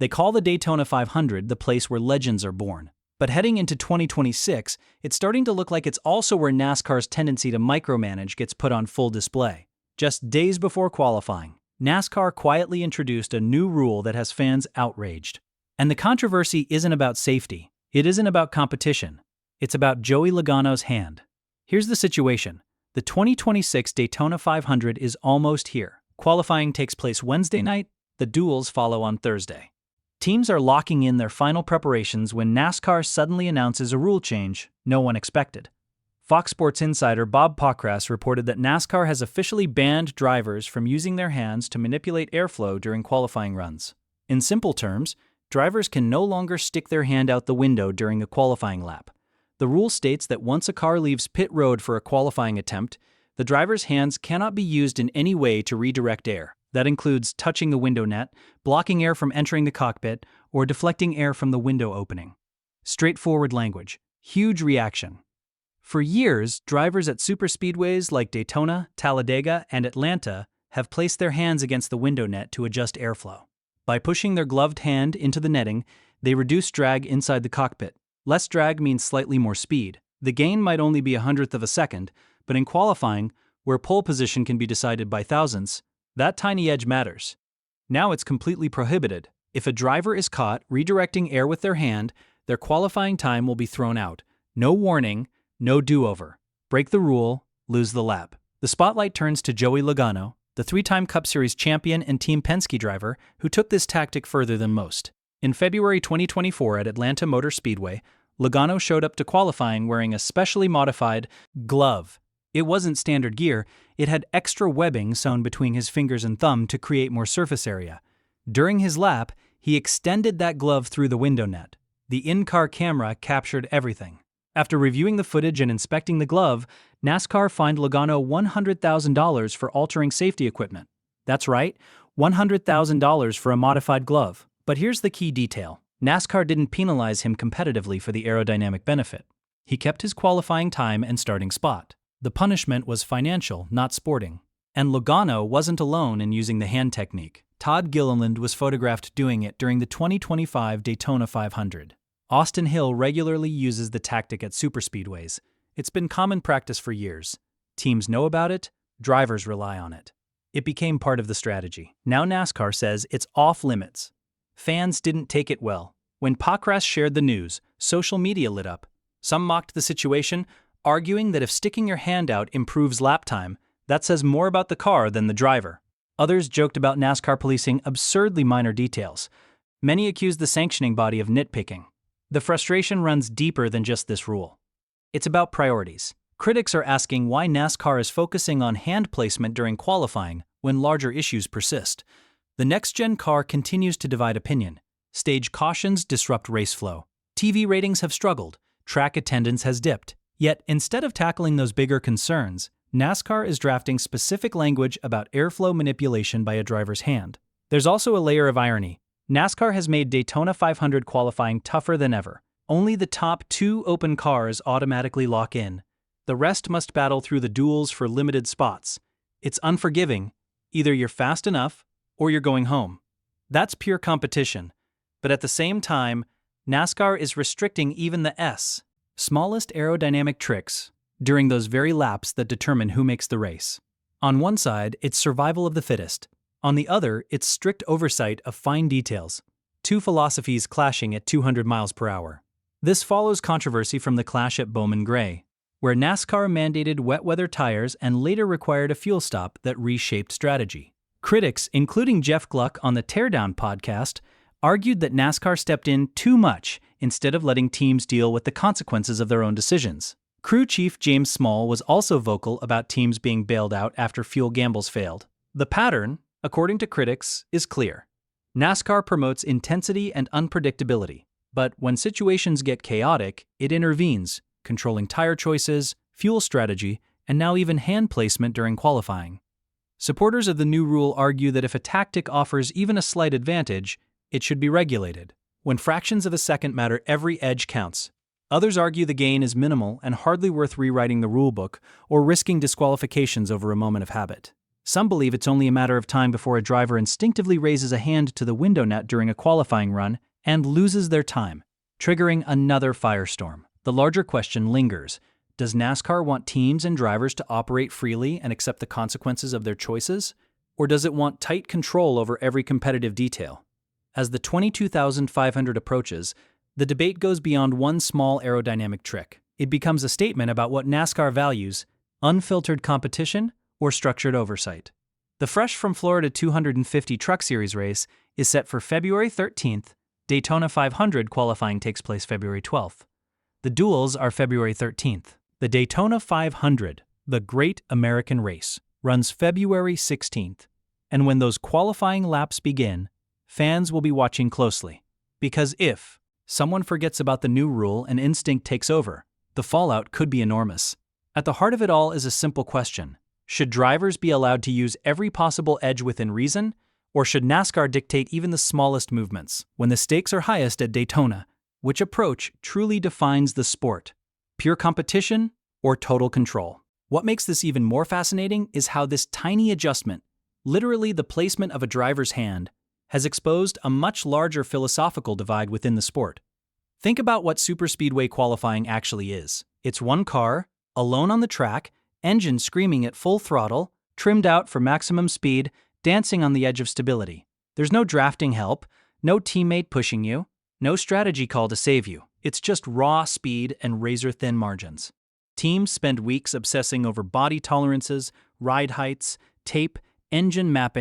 They call the Daytona 500 the place where legends are born. But heading into 2026, it's starting to look like it's also where NASCAR's tendency to micromanage gets put on full display. Just days before qualifying, NASCAR quietly introduced a new rule that has fans outraged. And the controversy isn't about safety. It isn't about competition. It's about Joey Logano's hand. Here's the situation. The 2026 Daytona 500 is almost here. Qualifying takes place Wednesday night. The duels follow on Thursday. Teams are locking in their final preparations when NASCAR suddenly announces a rule change no one expected. Fox Sports insider Bob Pockrass reported that NASCAR has officially banned drivers from using their hands to manipulate airflow during qualifying runs. In simple terms, drivers can no longer stick their hand out the window during a qualifying lap. The rule states that once a car leaves pit road for a qualifying attempt, the driver's hands cannot be used in any way to redirect air. That includes touching the window net, blocking air from entering the cockpit, or deflecting air from the window opening. Straightforward language. Huge reaction. For years, drivers at superspeedways like Daytona, Talladega, and Atlanta have placed their hands against the window net to adjust airflow. By pushing their gloved hand into the netting, they reduce drag inside the cockpit. Less drag means slightly more speed. The gain might only be 1/100th of a second, but in qualifying, where pole position can be decided by thousandths, that tiny edge matters. Now it's completely prohibited. If a driver is caught redirecting air with their hand, their qualifying time will be thrown out. No warning, no do-over. Break the rule, lose the lap. The spotlight turns to Joey Logano, the three-time Cup Series champion and Team Penske driver who took this tactic further than most. In February 2024 at Atlanta Motor Speedway, Logano showed up to qualifying wearing a specially modified glove. It wasn't standard gear, it had extra webbing sewn between his fingers and thumb to create more surface area. During his lap, he extended that glove through the window net. The in-car camera captured everything. After reviewing the footage and inspecting the glove, NASCAR fined Logano $100,000 for altering safety equipment. That's right, $100,000 for a modified glove. But here's the key detail. NASCAR didn't penalize him competitively for the aerodynamic benefit. He kept his qualifying time and starting spot. The punishment was financial, not sporting. And Logano wasn't alone in using the hand technique. Todd Gilliland was photographed doing it during the 2025 Daytona 500. Austin Hill regularly uses the tactic at superspeedways. It's been common practice for years. Teams know about it, drivers rely on it. It became part of the strategy. Now NASCAR says it's off limits. Fans didn't take it well. When Pockrass shared the news, social media lit up. Some mocked the situation, arguing that if sticking your hand out improves lap time, that says more about the car than the driver. Others joked about NASCAR policing absurdly minor details. Many accused the sanctioning body of nitpicking. The frustration runs deeper than just this rule. It's about priorities. Critics are asking why NASCAR is focusing on hand placement during qualifying when larger issues persist. The next-gen car continues to divide opinion. Stage cautions disrupt race flow. TV ratings have struggled. Track attendance has dipped. Yet, instead of tackling those bigger concerns, NASCAR is drafting specific language about airflow manipulation by a driver's hand. There's also a layer of irony. NASCAR has made Daytona 500 qualifying tougher than ever. Only the top 2 open cars automatically lock in. The rest must battle through the duels for limited spots. It's unforgiving. Either you're fast enough, or you're going home. That's pure competition. But at the same time, NASCAR is restricting even the smallest aerodynamic tricks during those very laps that determine who makes the race. On one side, it's survival of the fittest. On the other, it's strict oversight of fine details. Two philosophies clashing at 200 miles per hour. This follows controversy from the clash at Bowman Gray, where NASCAR mandated wet weather tires and later required a fuel stop that reshaped strategy. Critics, including Jeff Gluck on the Teardown podcast, argued that NASCAR stepped in too much instead of letting teams deal with the consequences of their own decisions. Crew chief James Small was also vocal about teams being bailed out after fuel gambles failed. The pattern, according to critics, is clear. NASCAR promotes intensity and unpredictability, but when situations get chaotic, it intervenes, controlling tire choices, fuel strategy, and now even hand placement during qualifying. Supporters of the new rule argue that if a tactic offers even a slight advantage, it should be regulated. When fractions of a second matter, every edge counts. Others argue the gain is minimal and hardly worth rewriting the rulebook or risking disqualifications over a moment of habit. Some believe it's only a matter of time before a driver instinctively raises a hand to the window net during a qualifying run and loses their time, triggering another firestorm. The larger question lingers. Does NASCAR want teams and drivers to operate freely and accept the consequences of their choices? Or does it want tight control over every competitive detail? As the 22,500 approaches, the debate goes beyond one small aerodynamic trick. It becomes a statement about what NASCAR values: unfiltered competition or structured oversight. The Fresh from Florida 250 Truck Series race is set for February 13th. Daytona 500 qualifying takes place February 12th. The duels are February 13th. The Daytona 500, the Great American Race, runs February 16th. And when those qualifying laps begin, fans will be watching closely. Because if someone forgets about the new rule and instinct takes over, the fallout could be enormous. At the heart of it all is a simple question. Should drivers be allowed to use every possible edge within reason, or should NASCAR dictate even the smallest movements? When the stakes are highest at Daytona, which approach truly defines the sport? Pure competition or total control? What makes this even more fascinating is how this tiny adjustment, literally the placement of a driver's hand, has exposed a much larger philosophical divide within the sport. Think about what superspeedway qualifying actually is. It's one car, alone on the track, engine screaming at full throttle, trimmed out for maximum speed, dancing on the edge of stability. There's no drafting help, no teammate pushing you, no strategy call to save you. It's just raw speed and razor-thin margins. Teams spend weeks obsessing over body tolerances, ride heights, tape, engine mapping,